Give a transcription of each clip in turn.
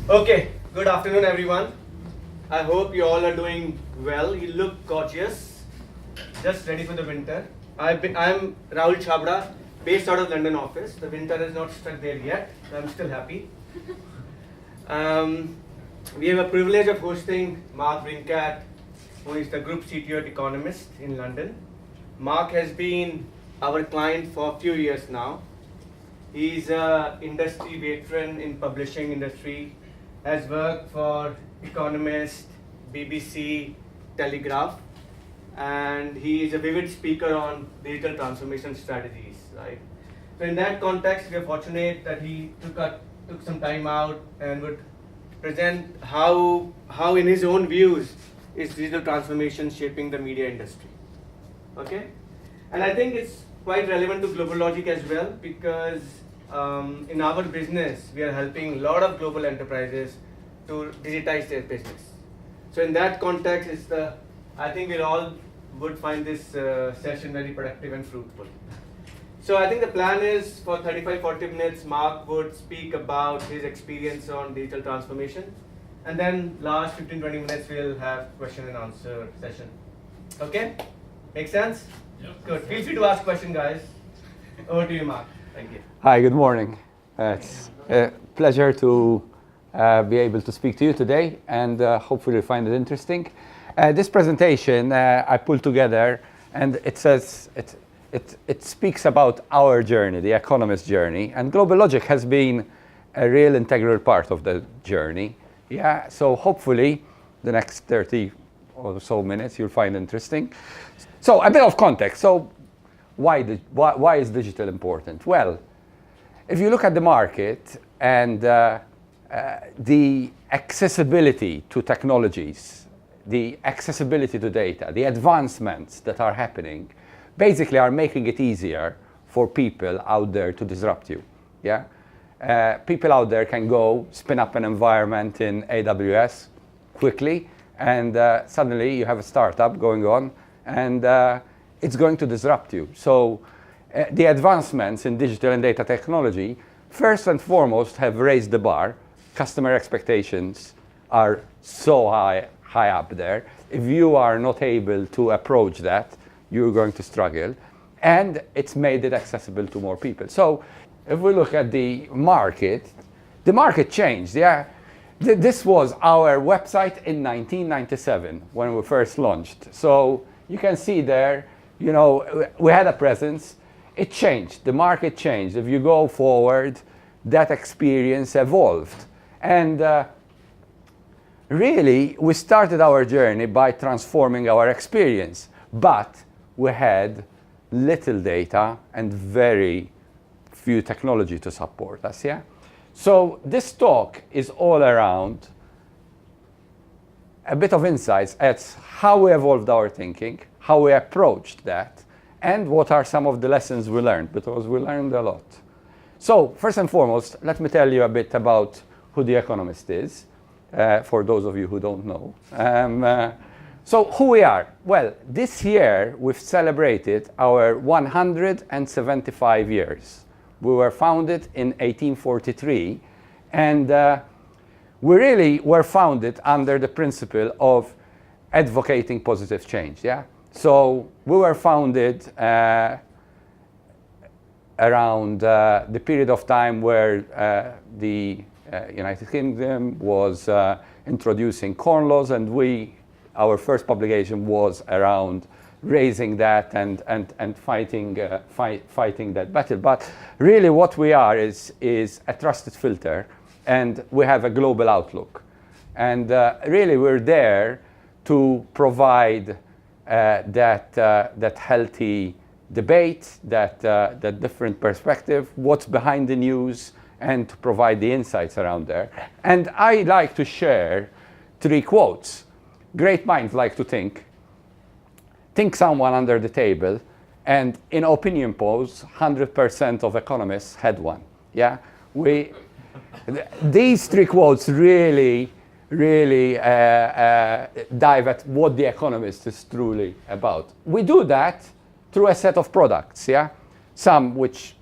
Okay, good afternoon everyone. I hope you all are doing well. You look gorgeous, just ready for the winter. I'm Rahul Chabra, based out of London office. The winter is not struck there yet, so I'm still happy. We have a privilege of hosting Mark Brincat, who is the Group CTO of The Economist in London. Mark has been our client for a few years now. He's an industry veteran in publishing industry, has worked for Economist, BBC, Telegraph, and he is a vivid speaker on digital transformation strategies, right? So in that context, we are fortunate that he took some time out and would present how in his own views is digital transformation shaping the media industry. Okay? And I think it's quite relevant to GlobalLogic as well, because in our business, we are helping a lot of global enterprises to digitize their business. So in that context, I think we all would find this session very productive and fruitful. So I think the plan is for 35-40 minutes, Mark would speak about his experience on digital transformation. And then last 15-20 minutes, we'll have question and answer session. Okay? Make sense? Yep. Good. Feel free to ask questions, guys. Over to you, Mark. Thank you. Hi, good morning. It's a pleasure to be able to speak to you today, and hopefully you find it interesting. This presentation I pulled together, and it says it speaks about our journey, the Economist journey, and GlobalLogic has been a real integral part of the journey. Yeah, so hopefully the next 30 or so minutes you'll find interesting. So a bit of context. So why is digital important? Well, if you look at the market and the accessibility to technologies, the accessibility to data, the advancements that are happening, basically are making it easier for people out there to disrupt you. Yeah, people out there can go spin up an environment in AWS quickly, and suddenly you have a startup going on, and it's going to disrupt you. So the advancements in digital and data technology, first and foremost, have raised the bar. Customer expectations are so high up there. If you are not able to approach that, you're going to struggle. And it's made it accessible to more people. So if we look at the market changed. Yeah, this was our website in 1997 when we first launched. So you can see there, you know, we had a presence. It changed. The market changed. If you go forward, that experience evolved. And really, we started our journey by transforming our experience. But we had little data and very few technology to support us. Yeah? So this talk is all around a bit of insights at how we evolved our thinking, how we approached that, and what are some of the lessons we learned, because we learned a lot. So first and foremost, let me tell you a bit about who The Economist is, for those of you who don't know. So who we are? Well, this year we've celebrated our 175 years. We were founded in 1843, and we really were founded under the principle of advocating positive change. Yeah. So we were founded around the period of time where the United Kingdom was introducing corn laws, and our first publication was around raising that and fighting that battle. But really what we are is a trusted filter, and we have a global outlook. And really we're there to provide that healthy debate, that different perspective, what's behind the news, and to provide the insights around there. And I like to share 3 quotes. Great minds like to think someone under the table, and in opinion polls, 100% of economists had one. Yeah, these 3 quotes really dive at what The Economist is truly about. We do that through a set of products, yeah, some which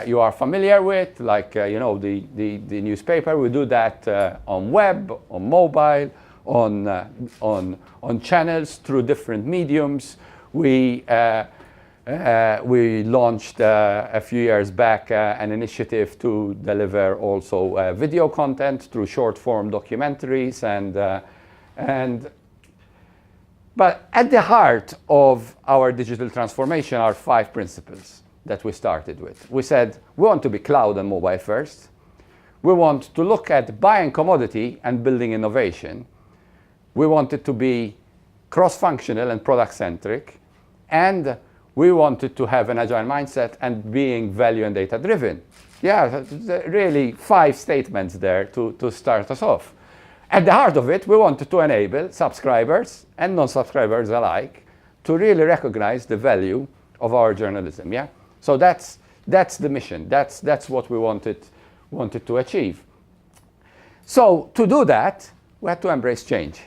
you are familiar with, like the newspaper. We do that on web, on mobile, on channels through different mediums. We launched a few years back an initiative to deliver also video content through short-form documentaries, but at the heart of our digital transformation are 5 principles that we started with. We said we want to be cloud and mobile first. We want to look at buying commodity and building innovation. We want it to be cross-functional and product-centric. And we wanted to have an agile mindset and being value and data-driven. Yeah, really 5 statements there to start us off. At the heart of it, we wanted to enable subscribers and non-subscribers alike to really recognize the value of our journalism. Yeah, so that's the mission. That's what we wanted to achieve. So to do that, we had to embrace change.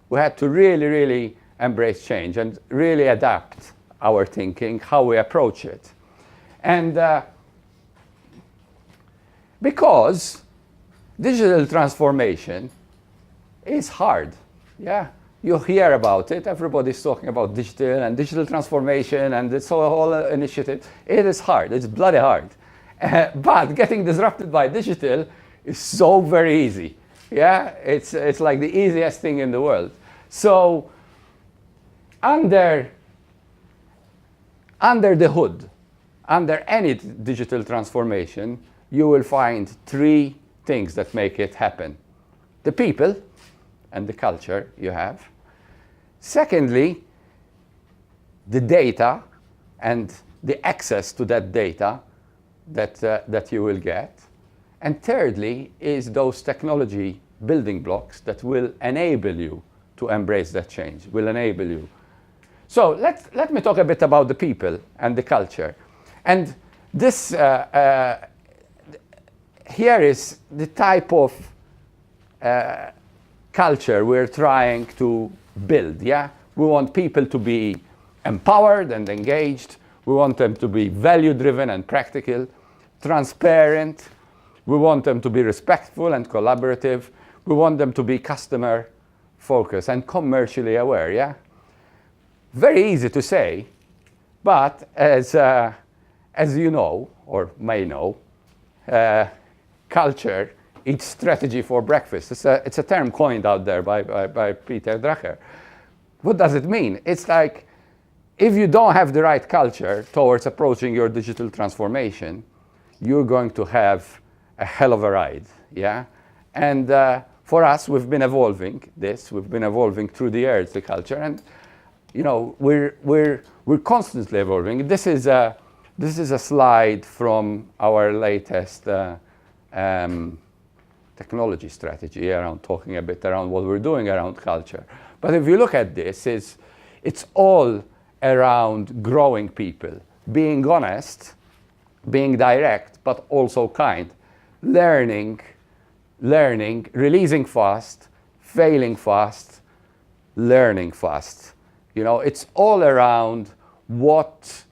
We had to really embrace change and really adapt our thinking, how we approach it. And because digital transformation is hard. Yeah, you hear about it. Everybody's talking about digital and digital transformation and this whole initiative. It is hard. It's bloody hard. But getting disrupted by digital is so very easy. Yeah, it's like the easiest thing in the world. So under the hood, under any digital transformation, you will find 3 things that make it happen. The people and the culture you have. Secondly, the data and the access to that data that you will get. And thirdly is those technology building blocks that will enable you to embrace that change, will enable you. So let me talk a bit about the people and the culture. And this here is the type of culture we're trying to build. Yeah, we want people to be empowered and engaged. We want them to be value-driven and practical, transparent. We want them to be respectful and collaborative. We want them to be customer-focused and commercially aware. Yeah, very easy to say, but as you know or may know, culture eats strategy for breakfast. It's a term coined out there by Peter Drucker. What does it mean? It's like if you don't have the right culture towards approaching your digital transformation, you're going to have a hell of a ride. Yeah, and for us, we've been evolving this. We've been evolving through the years, the culture, and we're constantly evolving. This is a slide from our latest technology strategy around talking a bit around what we're doing around culture. But if you look at this, it's all around growing people, being honest, being direct, but also kind, learning, releasing fast, failing fast, learning fast. It's all around what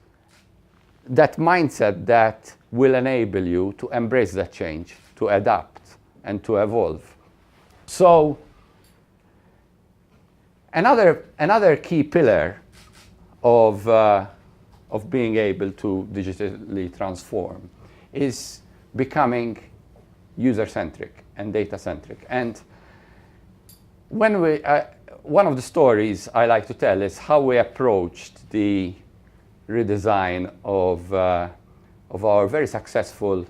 that mindset that will enable you to embrace that change, to adapt and to evolve. So another key pillar of being able to digitally transform is becoming user-centric and data-centric. And when one of the stories I like to tell is how we approached the redesign of our very successful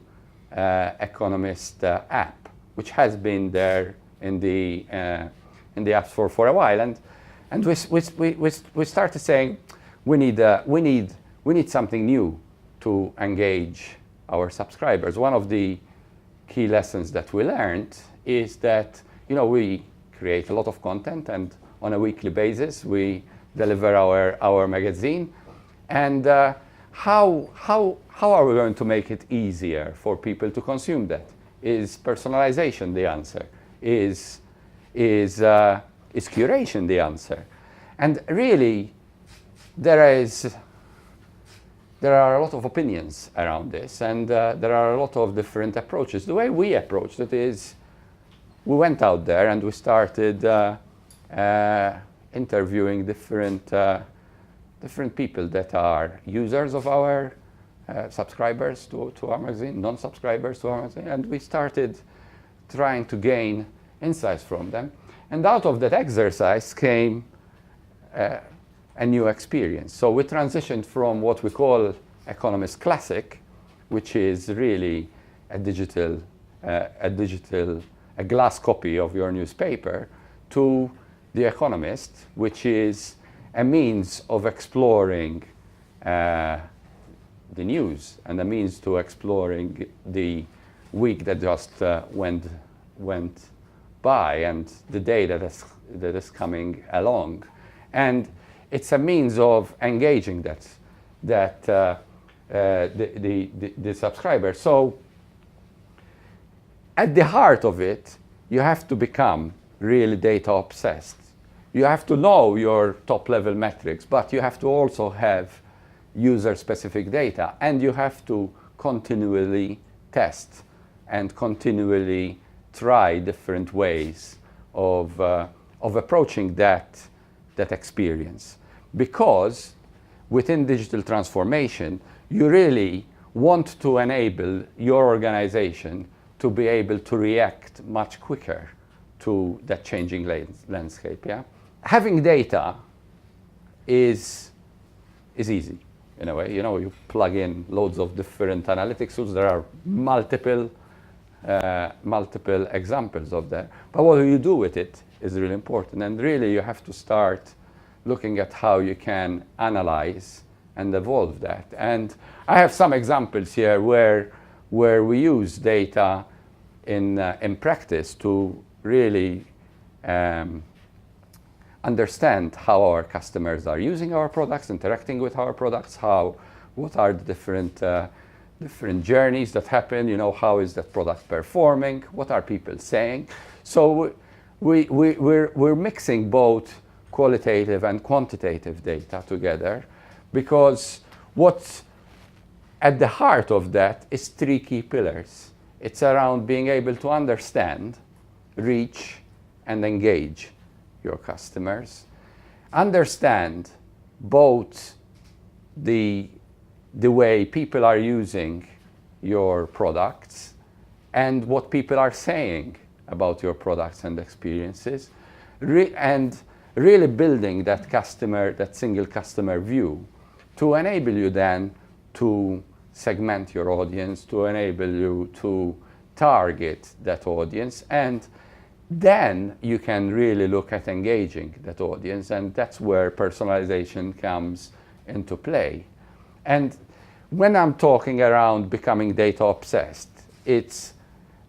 Economist app, which has been there in the App Store for a while, and we started saying we need something new to engage our subscribers. One of the key lessons that we learned is that we create a lot of content, and on a weekly basis we deliver our magazine, and how are we going to make it easier for people to consume that? Is personalization the answer? Is curation the answer? And really, there is there are a lot of opinions around this, and there are a lot of different approaches. The way we approached it is we went out there and we started interviewing different people that are users of our subscribers to our magazine, non-subscribers to our magazine, and we started trying to gain insights from them. And out of that exercise came a new experience. So we transitioned from what we call Economist Classic, which is really a glass copy of your newspaper, to The Economist, which is a means of exploring the news and a means to exploring the week that just went by and the day that is coming along. And it's a means of engaging the subscriber. So at the heart of it, you have to become really data obsessed. You have to know your top level metrics, but you have to also have user specific data, and you have to continually test and continually try different ways of approaching that experience. Because within digital transformation, you really want to enable your organization to be able to react much quicker to that changing landscape. Yeah? Having data is easy in a way. You know, you plug in loads of different analytics tools. There are multiple examples of that. But what you do with it is really important. And really, you have to start looking at how you can analyze and evolve that. And I have some examples here where we use data in practice to really understand how our customers are using our products, interacting with our products, what are the different journeys that happen, you know, how is that product performing, what are people saying. So we're mixing both qualitative and quantitative data together, because what's at the heart of that is three key pillars. It's around being able to understand, reach, and engage your customers. Understand both the way people are using your products and what people are saying about your products and experiences, and really building that single customer view to enable you then to segment your audience, to enable you to target that audience, and then you can really look at engaging that audience, and that's where personalization comes into play. And when I'm talking around becoming data obsessed, it's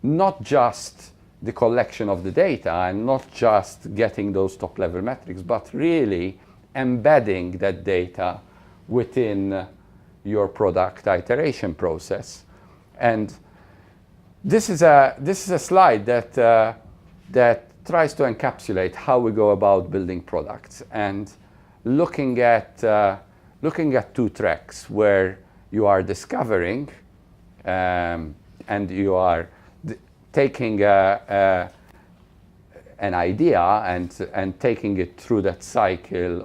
not just the collection of the data and not just getting those top level metrics, but really embedding that data within your product iteration process. And this is a slide that tries to encapsulate how we go about building products, and looking at two tracks where you are discovering and you are taking an idea and taking it through that cycle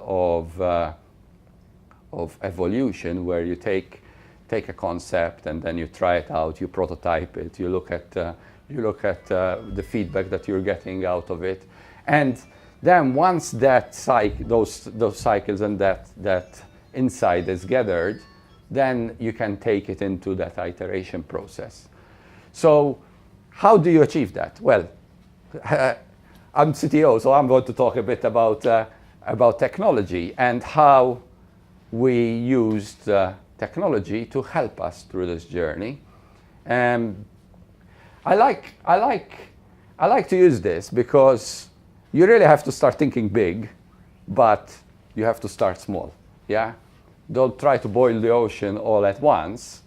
of evolution, where you take a concept and then you try it out, you prototype it, you look at the feedback that you're getting out of it, and then once that those cycles and that insight is gathered, then you can take it into that iteration process. So how do you achieve that? Well, I'm CTO, so I'm going to talk a bit about technology and how we used technology to help us through this journey. I like to use this because you really have to start thinking big, but you have to start small. Yeah, don't try to boil the ocean all at once.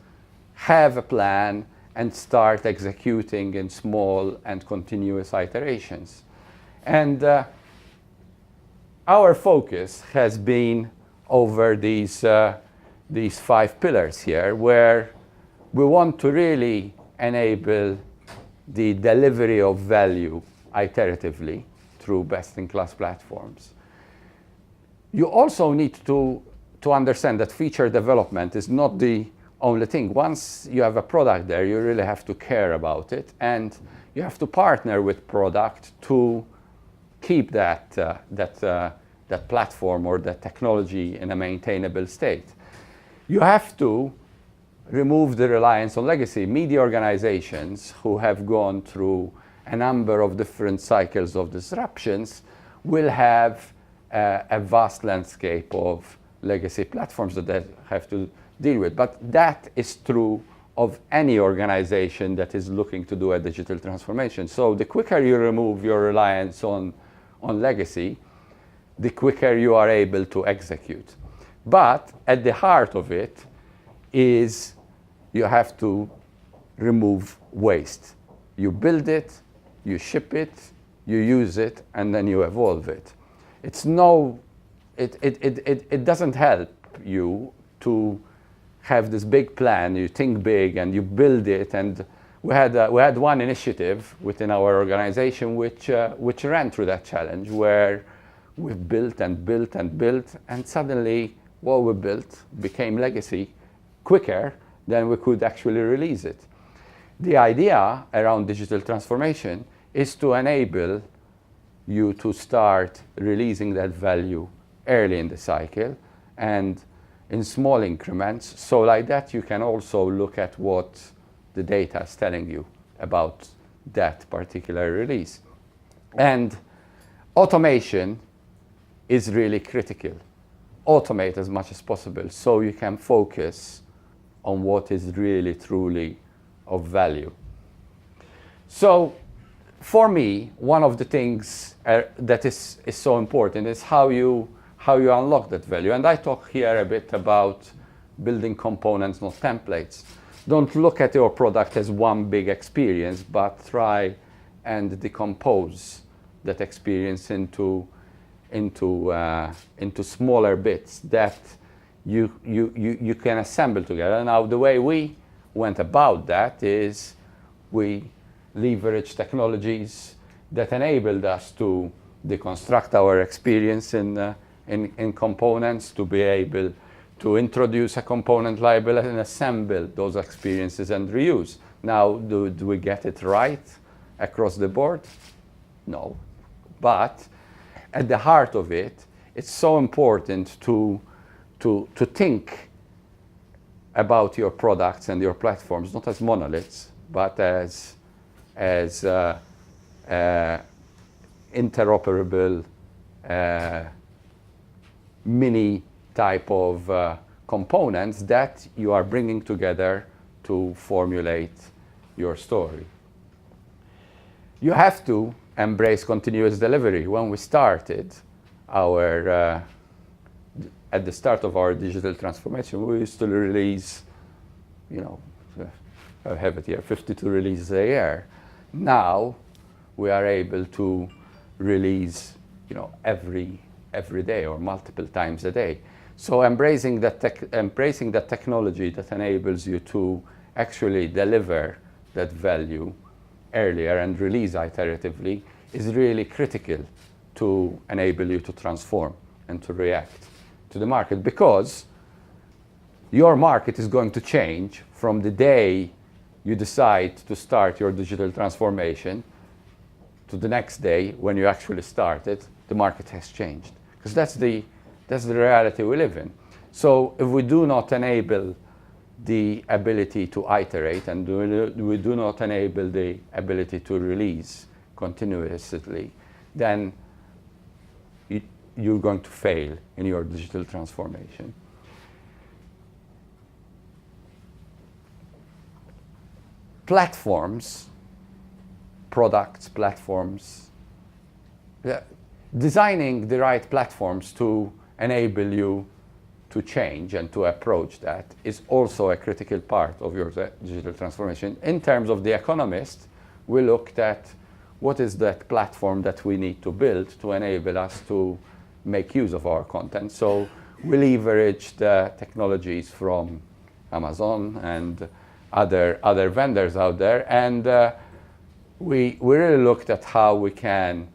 Have a plan and start executing in small and continuous iterations. And our focus has been over these these 5 pillars here, where we want to really enable the delivery of value iteratively through best-in-class platforms. You also need to understand that feature development is not the only thing. Once you have a product there, you really have to care about it, and you have to partner with product to keep that platform or that technology in a maintainable state. You have to remove the reliance on legacy. Media organizations who have gone through a number of different cycles of disruptions will have a vast landscape of legacy platforms that they have to deal with. But that is true of any organization that is looking to do a digital transformation. So the quicker you remove your reliance on legacy, the quicker you are able to execute. But at the heart of it is you have to remove waste. You build it, you ship it, you use it, and then you evolve it. It doesn't help you to have this big plan. You think big and you build it. And we had one initiative within our organization which ran through that challenge, where we built and built and built, and suddenly what we built became legacy quicker than we could actually release it. The idea around digital transformation is to enable you to start releasing that value early in the cycle and in small increments, so like that you can also look at what the data is telling you about that particular release. And automation is really critical. Automate as much as possible so you can focus on what is really truly of value. So for me, one of the things that is so important is how you unlock that value. And I talk here a bit about building components, not templates. Don't look at your product as one big experience, but try and decompose that experience into smaller bits that you can assemble together. Now, the way we went about that is we leverage technologies that enabled us to deconstruct our experience in components, to be able to introduce a component library and assemble those experiences and reuse. Now, do we get it right across the board? No. But at the heart of it, it's so important to think about your products and your platforms, not as monoliths, but as interoperable mini type of components that you are bringing together to formulate your story. You have to embrace continuous delivery. When we started at the start of our digital transformation, we used to release, I have it here, 52 releases a year. Now we are able to release, every day or multiple times a day. So embracing that technology that enables you to actually deliver that value earlier and release iteratively is really critical to enable you to transform and to react to the market, because your market is going to change from the day you decide to start your digital transformation to the next day when you actually start it. The market has changed, because that's the reality we live in. So if we do not enable the ability to iterate, and we do not enable the ability to release continuously, then you're going to fail in your digital transformation. Platforms, products, platforms, designing the right platforms to enable you to change and to approach that is also a critical part of your digital transformation. In terms of The Economist, we looked at what is that platform that we need to build to enable us to make use of our content. So we leverage the technologies from Amazon and other vendors out there, and we really looked at how we can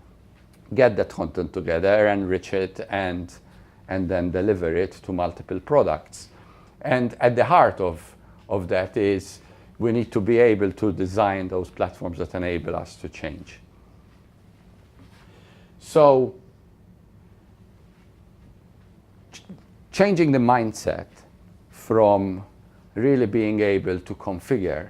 get that content together, enrich it, and then deliver it to multiple products. And at the heart of that is we need to be able to design those platforms that enable us to change. So changing the mindset from really being able to configure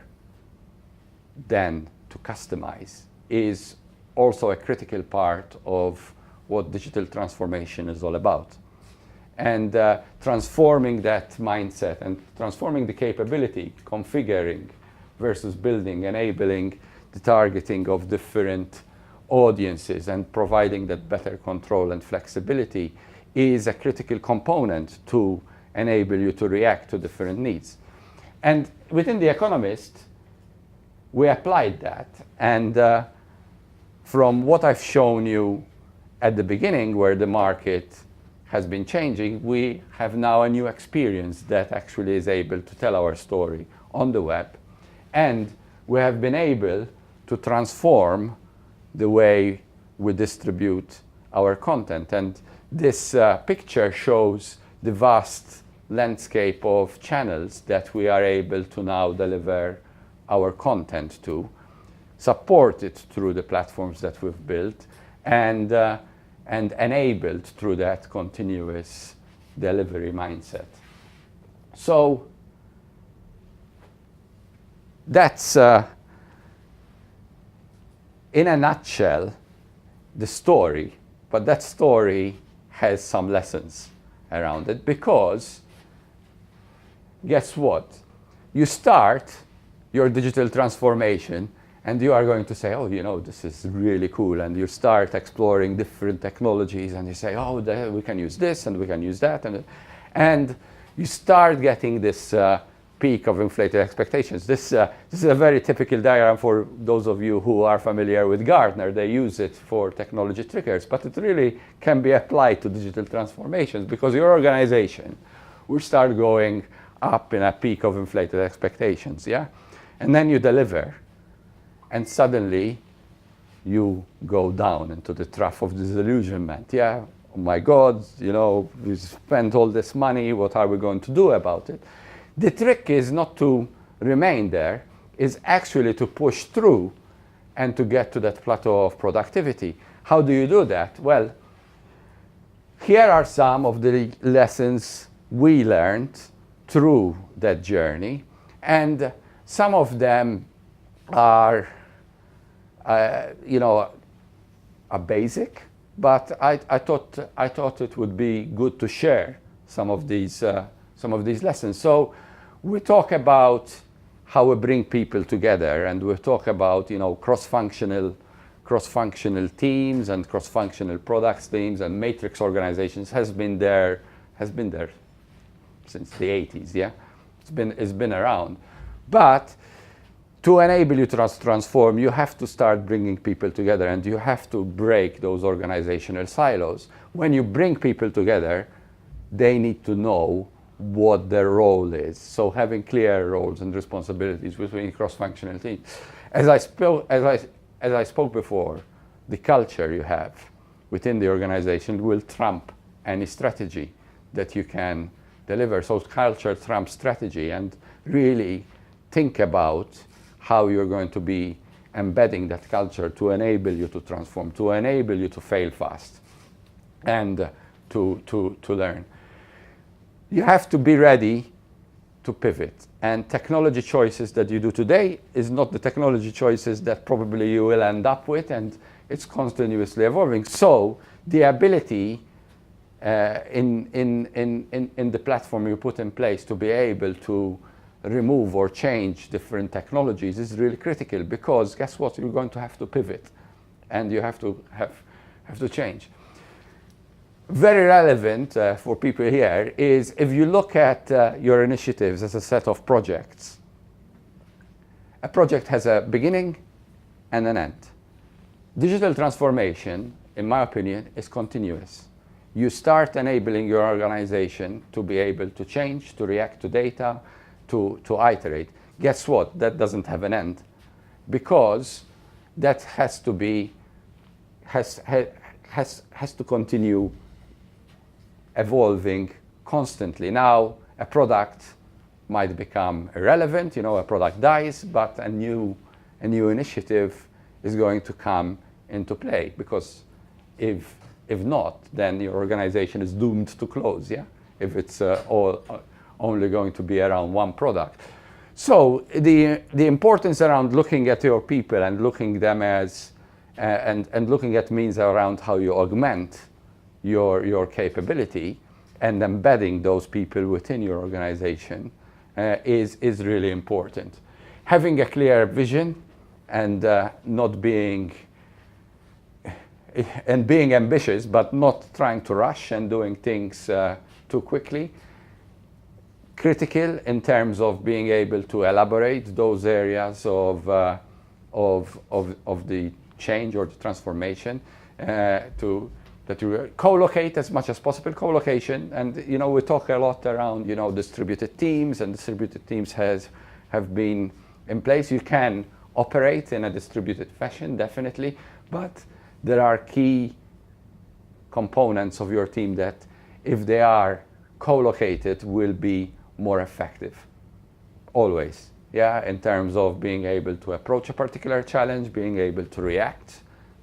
then to customize is also a critical part of what digital transformation is all about. And transforming that mindset and transforming the capability, configuring versus building, enabling the targeting of different audiences and providing that better control and flexibility is a critical component to enable you to react to different needs. And within The Economist, we applied that. And from what I've shown you at the beginning, where the market has been changing, we have now a new experience that actually is able to tell our story on the web. And we have been able to transform the way we distribute our content. And this picture shows the vast landscape of channels that we are able to now deliver our content to, support it through the platforms that we've built, and enabled through that continuous delivery mindset. So that's, in a nutshell, the story. But that story has some lessons around it, because guess what? You start your digital transformation and you are going to say, oh, you know, this is really cool. And you start exploring different technologies and you say, oh, we can use this and we can use that. And you start getting this peak of inflated expectations. This is a very typical diagram for those of you who are familiar with Gartner. They use it for technology triggers, but it really can be applied to digital transformations, because your organization will start going up in a peak of inflated expectations, yeah? And then you deliver, and suddenly you go down into the trough of disillusionment, yeah? Oh my God, you know, we spent all this money, what are we going to do about it? The trick is not to remain there, is actually to push through and to get to that plateau of productivity. How do you do that? Well, here are some of the lessons we learned through that journey, and some of them are, you know, are basic, but I thought it would be good to share some of these lessons. So we talk about how we bring people together, and we talk about, you know, cross-functional teams and cross-functional products teams, and matrix organizations has been there since the 80s, yeah? It's been around. But to enable you to transform, you have to start bringing people together, and you have to break those organizational silos. When you bring people together, they need to know what their role is. So having clear roles and responsibilities between cross-functional teams. As I spoke before, the culture you have within the organization will trump any strategy that you can deliver. So culture trumps strategy, and really think about how you're going to be embedding that culture to enable you to transform, to enable you to fail fast, and to learn. You have to be ready to pivot. And technology choices that you do today is not the technology choices that probably you will end up with, and it's continuously evolving. So the ability in the platform you put in place to be able to remove or change different technologies is really critical, because guess what? You're going to have to pivot, and you have to change. Very relevant for people here is, if you look at your initiatives as a set of projects, a project has a beginning and an end. Digital transformation, in my opinion, is continuous. you start enabling your organization to be able to change, to react to data, to iterate. Guess what? That doesn't have an end, because that has to be, has to continue evolving constantly. Now, a product might become irrelevant, a product dies, but a new initiative is going to come into play, because if not, then your organization is doomed to close, yeah? If it's only going to be around one product. So the importance around looking at your people and looking them as, and looking at means around how you augment your capability and embedding those people within your organization is really important. Having a clear vision and being ambitious, but not trying to rush and doing things too quickly. Critical in terms of being able to elaborate those areas of the change or the transformation, that you co-locate as much as possible. Co-location, and we talk a lot around distributed teams, and distributed teams have been in place. You can operate in a distributed fashion, definitely, but there are key components of your team that, if they are co-located, will be more effective, always, yeah, in terms of being able to approach a particular challenge, being able to react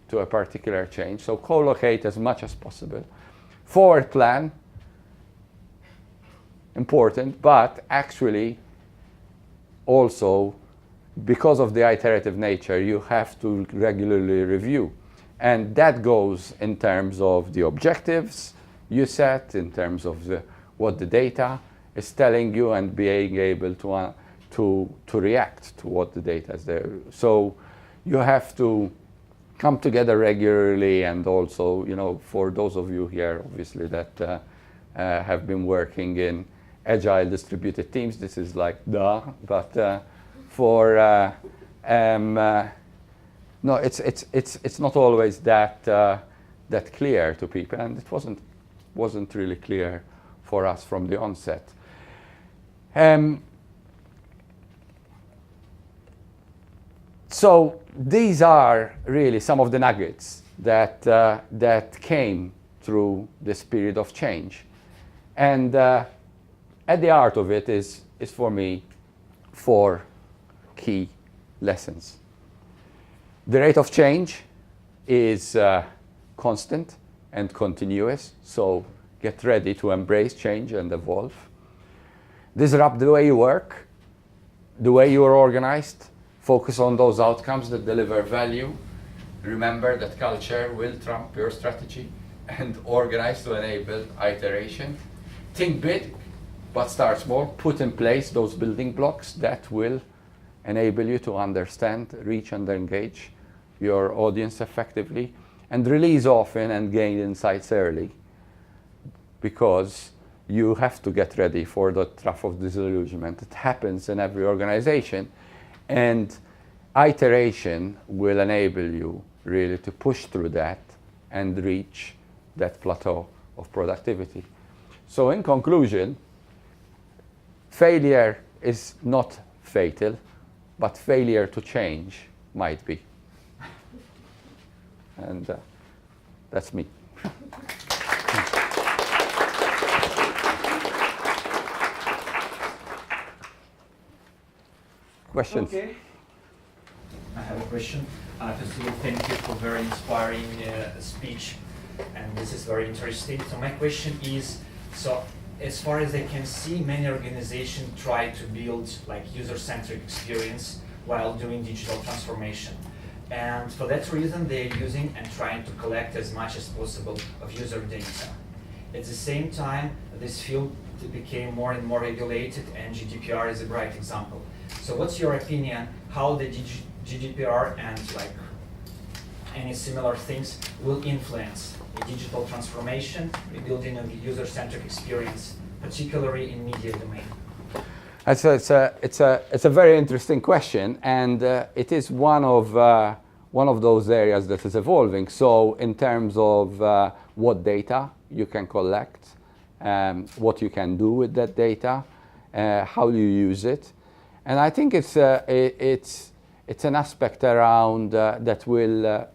to a particular change. So co-locate as much as possible. Forward plan, important, but actually also, because of the iterative nature, you have to regularly review. And that goes in terms of the objectives you set, in terms of what the data is telling you, and being able to react to what the data is there. So you have to come together regularly, and also, for those of you here, obviously, that have been working in agile distributed teams, this is like duh, but no, it's not always that clear to people, and it wasn't really clear for us from the onset. So these are really some of the nuggets that came through this period of change, and at the heart of it is for me 4 key lessons. The rate of change is constant and continuous, so get ready to embrace change and evolve. Disrupt the way you work, the way you are organized. Focus on those outcomes that deliver value. Remember that culture will trump your strategy, and organize to enable iteration. Think big, but start small. Put in place those building blocks that will enable you to understand, reach, and engage your audience effectively, and release often and gain insights early, because you have to get ready for the trough of disillusionment. It happens in every organization, and iteration will enable you really to push through that and reach that plateau of productivity. So in conclusion, failure is not fatal, but failure to change might be. And that's me. Questions? Okay. I have a question. First of all, thank you for very inspiring speech, and this is very interesting. So my question is, so as far as I can see, many organizations try to build like user-centric experience while doing digital transformation. And for that reason, they're using and trying to collect as much as possible of user data. At the same time, this field became more and more regulated, and GDPR is a bright example. So what's your opinion, how the GDPR and like any similar things will influence the digital transformation, rebuilding of the user-centric experience, particularly in media domain? It's a very interesting question, and it is one of one of those areas that is evolving. So in terms of what data you can collect, what you can do with that data, how you use it, and I think it's an aspect around that will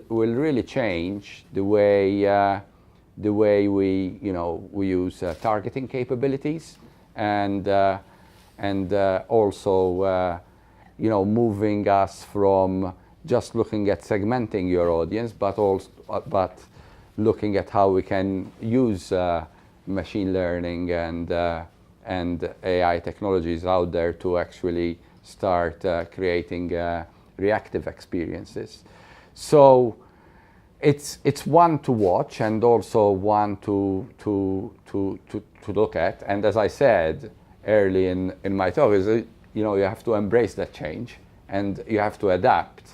really change the way we use targeting capabilities, and also moving us from just looking at segmenting your audience, but looking at how we can use machine learning and AI technologies out there to actually start creating reactive experiences. So it's one to watch and also one to look at. And as I said early in my talk, is you have to embrace that change and you have to adapt.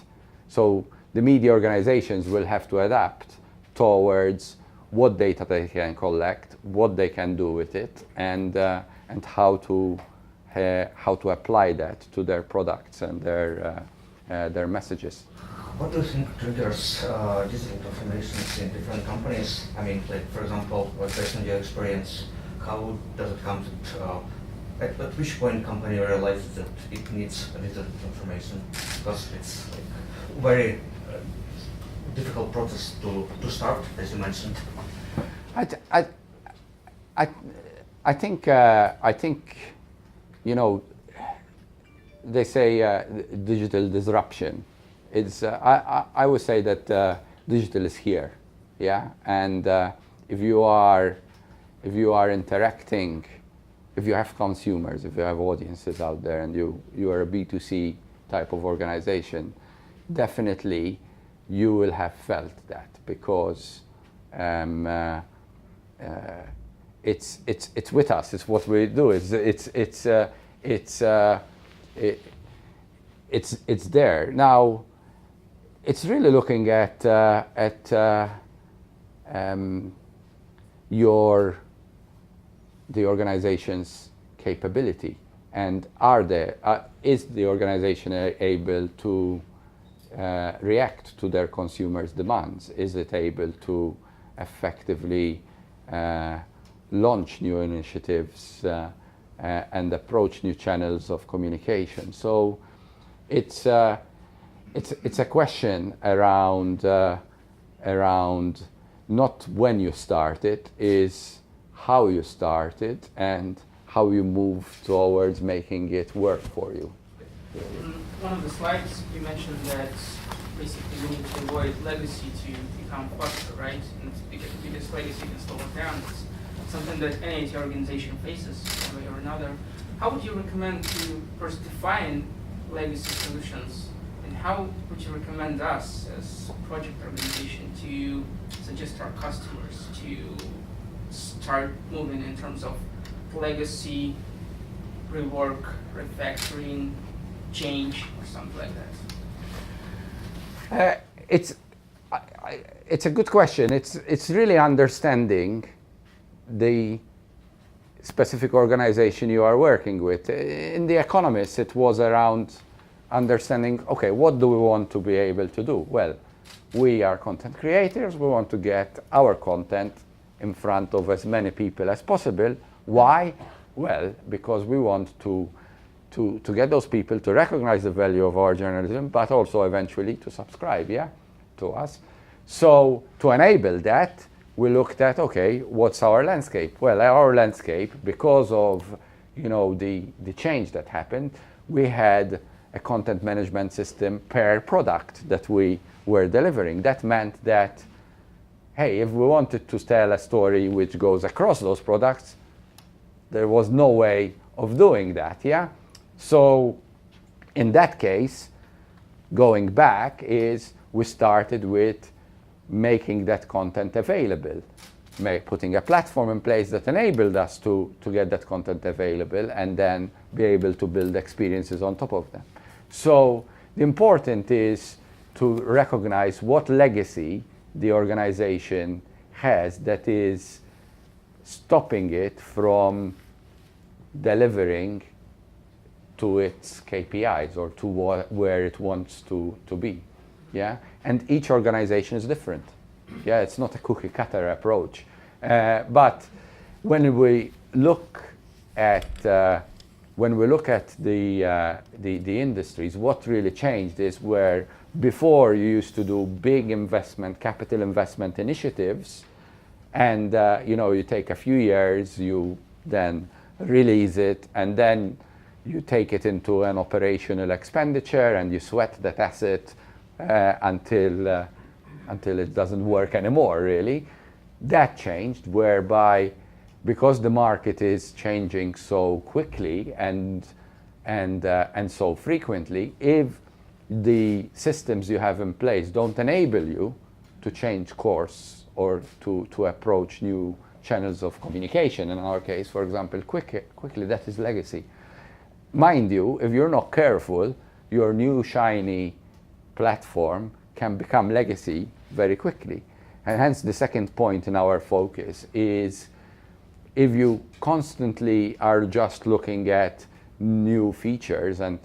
So the media organizations will have to adapt towards what data they can collect, what they can do with it, and how to apply that to their products and their messages. What do you think triggers digital transformations in different companies? I mean, like for example, based on your experience, how does it come to at which point company realizes that it needs a digital transformation? Because it's like very difficult process to start, as you mentioned. I think they say digital disruption. It's I would say that digital is here, yeah. And if you are interacting, if you have consumers, if you have audiences out there, and you are a B2C type of organization, definitely you will have felt that, because it's with us. It's what we do. It's there now. It's really looking at the organization's capability, and is the organization able to react to their consumers' demands? Is it able to effectively launch new initiatives and approach new channels of communication? So it's a question around not when you start it, is how you start it and how you move towards making it work for you. One of the slides you mentioned that basically we need to avoid legacy to become faster, right? And because the biggest legacy can slow it down. It's something that any IT organization faces one way or another. How would you recommend to first define legacy solutions, and how would you recommend us as a project organization to suggest to our customers to start moving in terms of legacy, rework, refactoring, change, or something like that? It's a good question. It's really understanding the specific organization you are working with. In The Economist, it was around understanding, okay, what do we want to be able to do? Well, we are content creators. We want to get our content in front of as many people as possible. Why? Well, because we want to get those people to recognize the value of our journalism, but also eventually to subscribe, to us. So to enable that, we looked at, okay, what's our landscape? Well, our landscape, because of the change that happened, we had a content management system per product that we were delivering. That meant that, hey, if we wanted to tell a story which goes across those products, there was no way of doing that, So in that case, going back, is we started with making that content available, putting a platform in place that enabled us to get that content available and then be able to build experiences on top of them. So the important is to recognize what legacy the organization has that is stopping it from delivering to its KPIs or to where it wants to be. yeah, and each organization is different. Yeah, it's not a cookie cutter approach. But when we look at the industries, what really changed is where before you used to do big capital investment initiatives, and you take a few years, you then release it, and then you take it into an operational expenditure, and you sweat that asset until it doesn't work anymore, really. That changed, whereby because the market is changing so quickly and so frequently, if the systems you have in place don't enable you to change course or to approach new channels of communication, in our case, for example, quickly, that is legacy. Mind you, if you're not careful, your new shiny platform can become legacy very quickly. And hence the second point in our focus is, if you constantly are just looking at new features and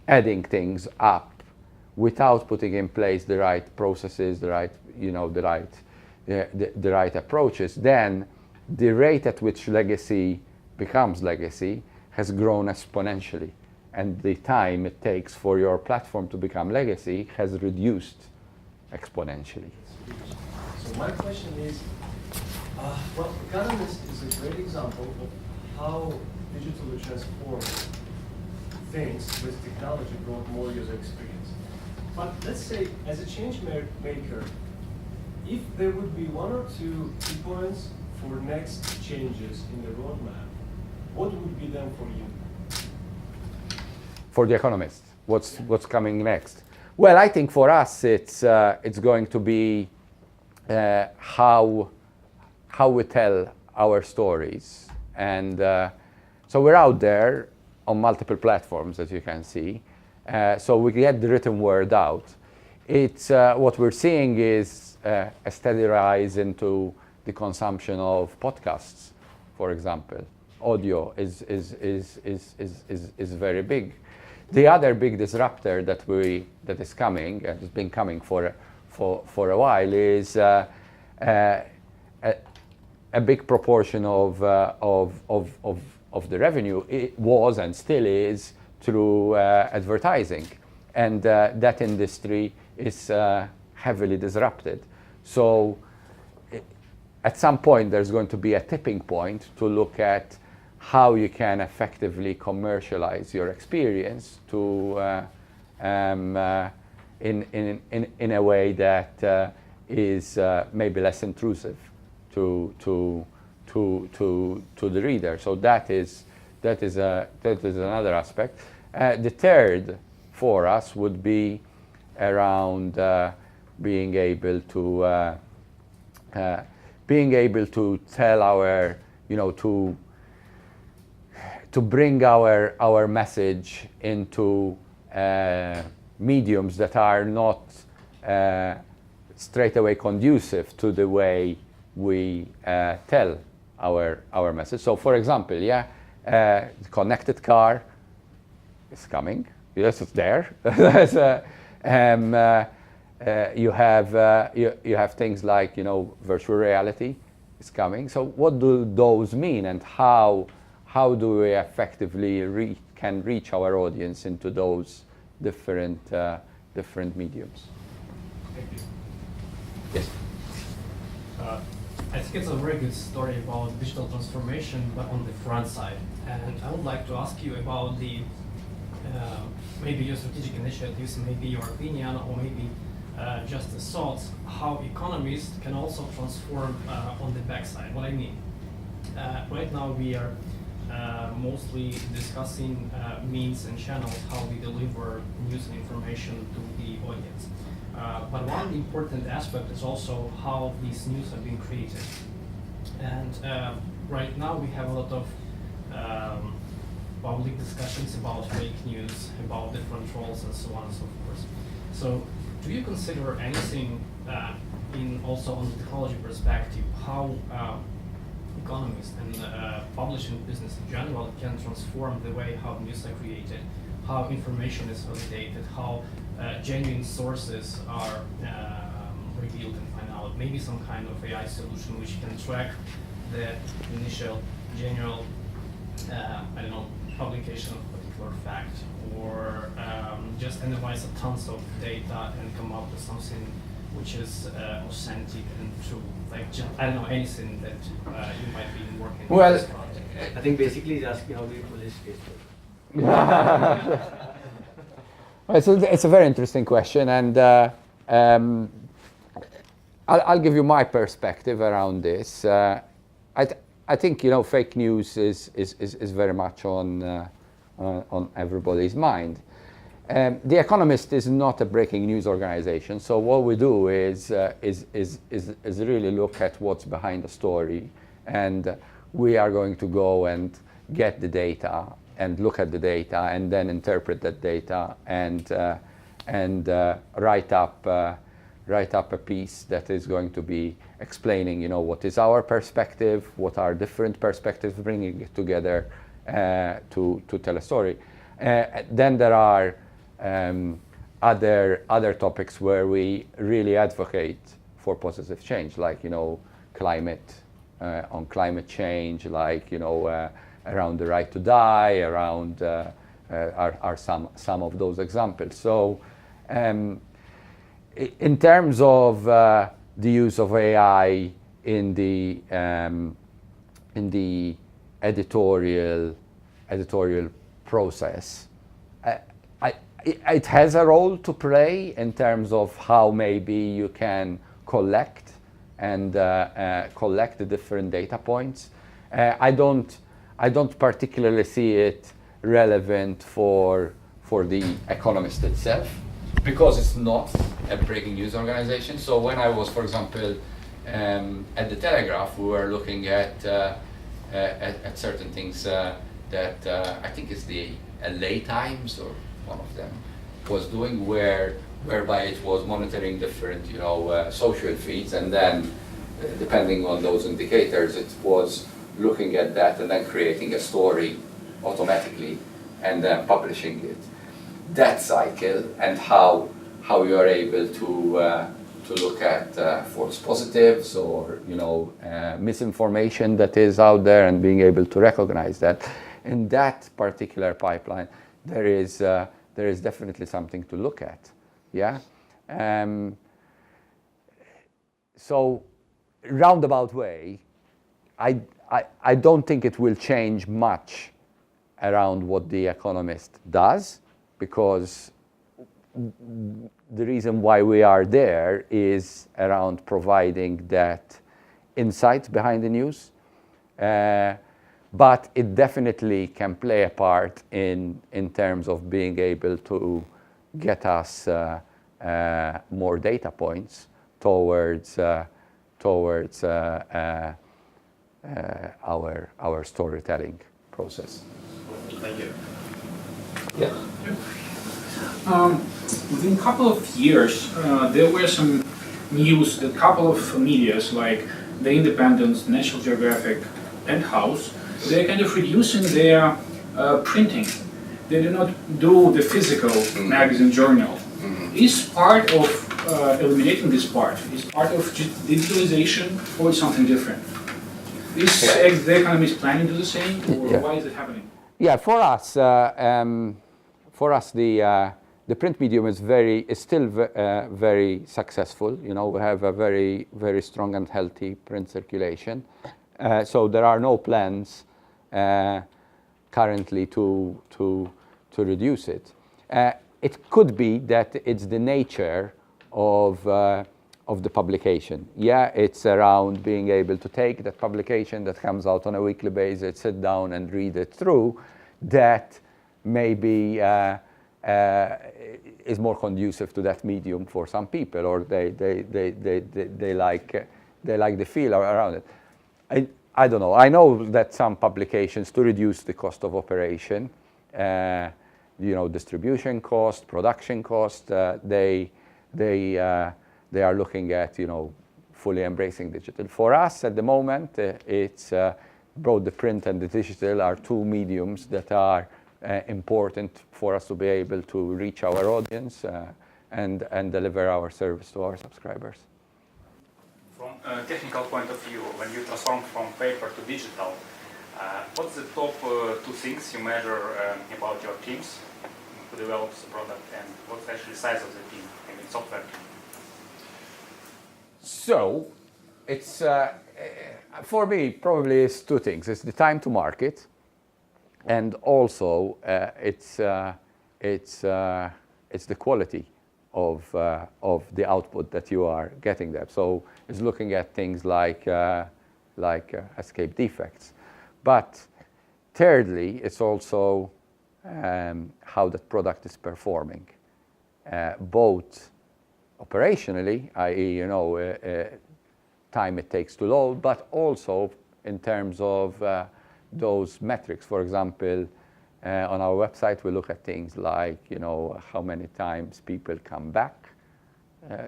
adding things up without putting in place the right processes, the right approaches, then the rate at which legacy becomes legacy has grown exponentially, and the time it takes for your platform to become legacy has reduced exponentially. So my question is, Economist is a great example of how digitally transformed things with technology brought more user experience. But let's say, as a change maker, if there would be one or two key points for next changes in the roadmap, what would be them for you? For The Economist, what's coming next? Well, I think for us it's going to be how we tell our stories, and so we're out there on multiple platforms, as you can see. So we get the written word out. It's what we're seeing is a steady rise into the consumption of podcasts, for example. Audio is very big. The other big disruptor that is coming, and has been coming for a while, is a big proportion of the revenue. It was and still is through advertising, and that industry is heavily disrupted. So at some point there's going to be a tipping point to look at how you can effectively commercialize your experience to in a way that is maybe less intrusive to the reader. So that is another aspect. The third for us would be around being able to tell our, to bring our message into mediums that are not straight away conducive to the way we tell our message. So, for example, the connected car is coming. Yes, it's there. You have things like virtual reality is coming. So, what do those mean, and how do we effectively can reach our audience into those different mediums? Thank you. Yes. I think it's a very good story about digital transformation, but on the front side. And I would like to ask you about the maybe your strategic initiatives, maybe your opinion, or maybe just a thought how economists can also transform on the backside. What I mean, right now we are mostly discussing means and channels, how we deliver news and information to the audience. But one important aspect is also how these news have been created. And right now we have a lot of public discussions about fake news, about different trolls and so on and so forth. So do you consider anything in also on the technology perspective, how economists and publishing business in general can transform the way how news are created, how information is validated, how genuine sources are revealed and find out. Maybe some kind of AI solution which can track the initial general, I don't know, publication of a particular fact, or just analyze tons of data and come up with something which is authentic and true. Like, I don't know, anything that you might be working on Well, this project. I think basically he's asking how do you police Facebook. Well, it's a very interesting question, and I'll give you my perspective around this. I think fake news is very much on everybody's mind. The Economist is not a breaking news organization, so what we do is really look at what's behind the story, and we are going to go and get the data and look at the data and then interpret that data and write up a piece that is going to be explaining, what is our perspective, what are different perspectives, bringing it together to tell a story. Then there are other topics where we really advocate for positive change, like climate, on climate change, like around the right to die, around are some of those examples. So in terms of the use of AI in the editorial process, it has a role to play in terms of how maybe you can collect the different data points. I don't particularly see it relevant for the Economist itself, because it's not a breaking news organization. So when I was, for example, at the Telegraph, we were looking at certain things that I think it's the LA Times or one of them was doing, whereby it was monitoring different social feeds, and then depending on those indicators, it was looking at that and then creating a story automatically and then publishing it. That cycle and how you are able to look at false positives or misinformation that is out there and being able to recognize that. In that particular pipeline, there is definitely something to look at. Yeah. So roundabout way, I don't think it will change much around what The Economist does, because the reason why we are there is around providing that insight behind the news. But it definitely can play a part in terms of being able to get us more data points towards our storytelling process. Thank you. Yeah. Within a couple of years, there were some news that a couple of medias like The Independent, National Geographic, and House, they're kind of reducing their printing. They do not do the physical magazine journal. Is part of eliminating this part, is part of digitalization, or is something different? Is The Economist planning to do the same, or why is it happening? Yeah, for us, the print medium is still very successful. We have a very, very strong and healthy print circulation. So there are no plans currently to reduce it. It could be that it's the nature of the publication. Yeah, it's around being able to take that publication that comes out on a weekly basis, sit down and read it through. That maybe is more conducive to that medium for some people, or they like the feel around it. I don't know. I know that some publications, to reduce the cost of operation, distribution cost, production cost, they are looking at fully embracing digital. For us at the moment, it's both the print and the digital are two mediums that are important for us to be able to reach our audience and deliver our service to our subscribers. From a technical point of view, when you transform from paper to digital, what's the top two things you measure about your teams who develops the product, and what's actually the size of the team, I mean software team? So, it's for me probably it's two things. It's the time to market, and also it's the quality of the output that you are getting there. So it's looking at things like escape defects, but thirdly, it's also how the product is performing, both operationally, i.e., time it takes to load, but also in terms of those metrics. For example, on our website, we look at things like, how many times people come back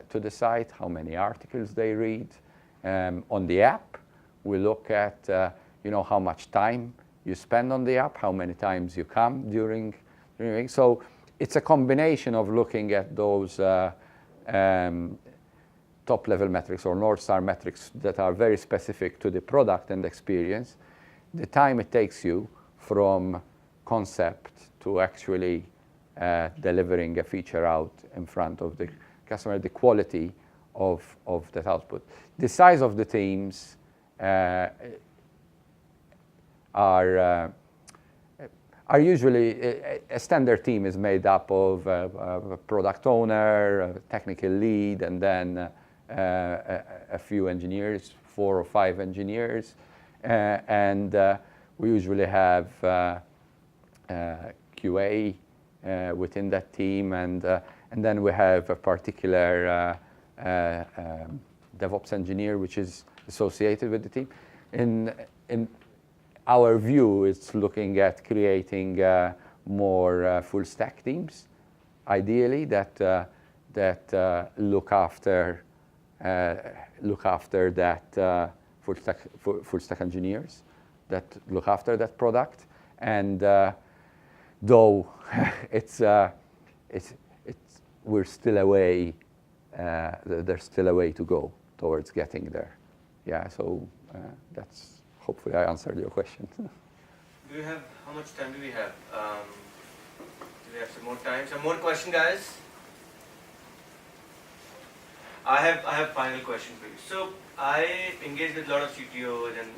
to the site, how many articles they read. On the app, we look at, how much time you spend on the app, how many times you come during. So it's a combination of looking at those top-level metrics or North Star metrics that are very specific to the product and experience, the time it takes you from concept to actually delivering a feature out in front of the customer, the quality of that output. The size of the teams are usually, a standard team is made up of a product owner, a technical lead, and then a few engineers, 4 or 5 engineers, and we usually have QA within that team, and then we have a particular DevOps engineer which is associated with the team. In our view, it's looking at creating more full stack teams, ideally that look after that full stack engineers that look after that product. And though we're still away, there's still a way to go towards getting there. Yeah, so that's. Hopefully I answered your question. How much time do we have? Do we have some more time? Some more question, guys? I have final question for you. So I engage with a lot of CTOs, and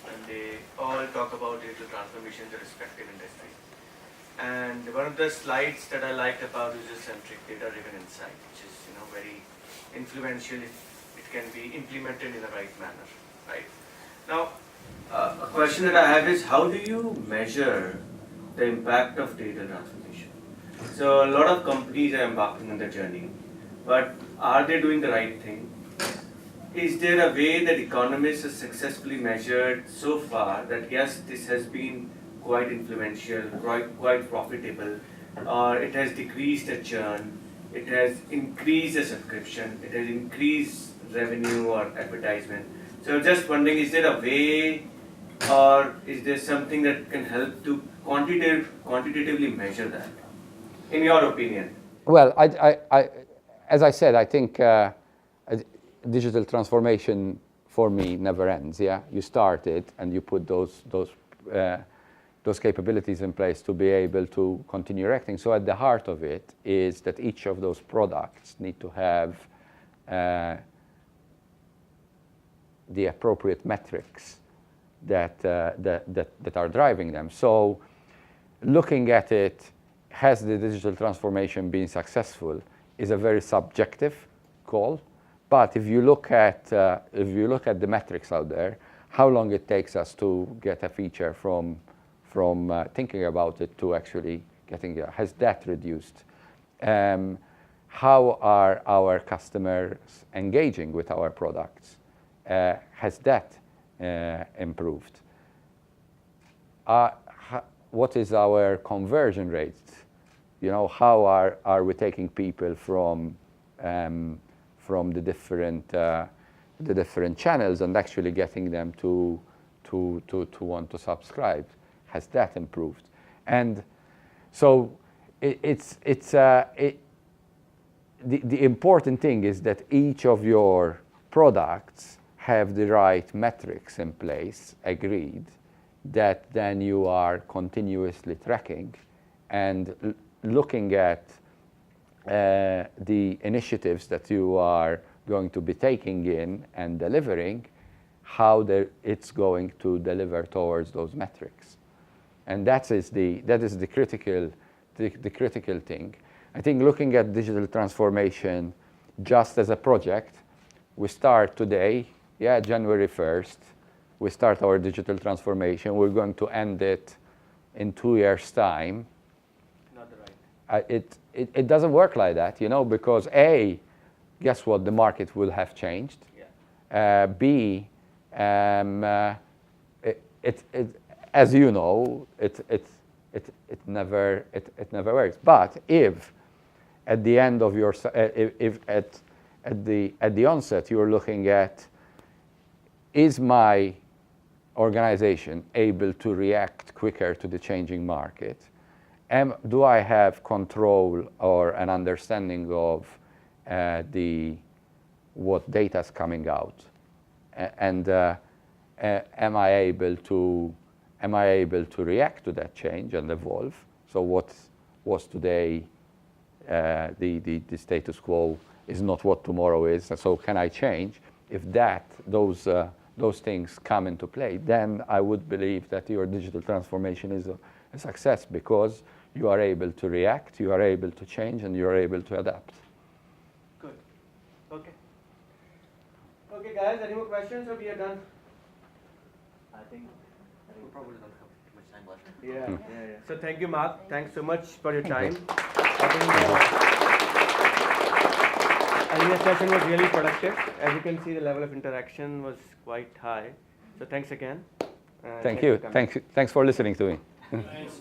and they all talk about digital transformation in their respective industries. And one of the slides that I liked about user-centric, data-driven insight, which is very influential if it can be implemented in the right manner, right? Now, a question that I have is, how do you measure the impact of data transformation? So a lot of companies are embarking on the journey, but are they doing the right thing? Is there a way that Economist has successfully measured so far that yes, this has been quite influential, quite profitable, or it has decreased the churn, it has increased the subscription, it has increased revenue or advertisement? So just wondering, is there a way, or is there something that can help to quantitatively measure that, in your opinion? Well, as I said, I think digital transformation for me never ends. Yeah, you start it and you put those capabilities in place to be able to continue acting. So at the heart of it is that each of those products need to have the appropriate metrics that are driving them. So looking at it, has the digital transformation been successful, is a very subjective call. But if you look at the metrics out there, how long it takes us to get a feature from thinking about it to actually getting it, has that reduced? How are our customers engaging with our products? Has that improved? What is our conversion rate? How are we taking people from the different channels and actually getting them to want to subscribe? Has that improved? And so the important thing is that each of your products have the right metrics in place, agreed, that then you are continuously tracking and looking at the initiatives that you are going to be taking in and delivering, how it's going to deliver towards those metrics. And that is the critical thing. I think looking at digital transformation just as a project, we start today, January 1st, we start our digital transformation. We're going to end it in 2 years' time. Not the right. It doesn't work like that, because A, guess what, the market will have changed. Yeah. B, as you know, it never works. But if at the end of your, if at the onset you're looking at, is my organization able to react quicker to the changing market? Do I have control or an understanding of what data is coming out? And am I able to react to that change and evolve? So what was today the status quo is not what tomorrow is. So can I change? If those things come into play, then I would believe that your digital transformation is a success, because you are able to react, you are able to change, and you are able to adapt. Good. Okay. Okay, guys, any more questions, or we are done? I think we probably don't have too much time left. Yeah. So thank you, Mark. Thanks so much for your time. I think the session was really productive. As you can see, the level of interaction was quite high. So thanks again. Thank you. Thanks for listening to me. Thanks.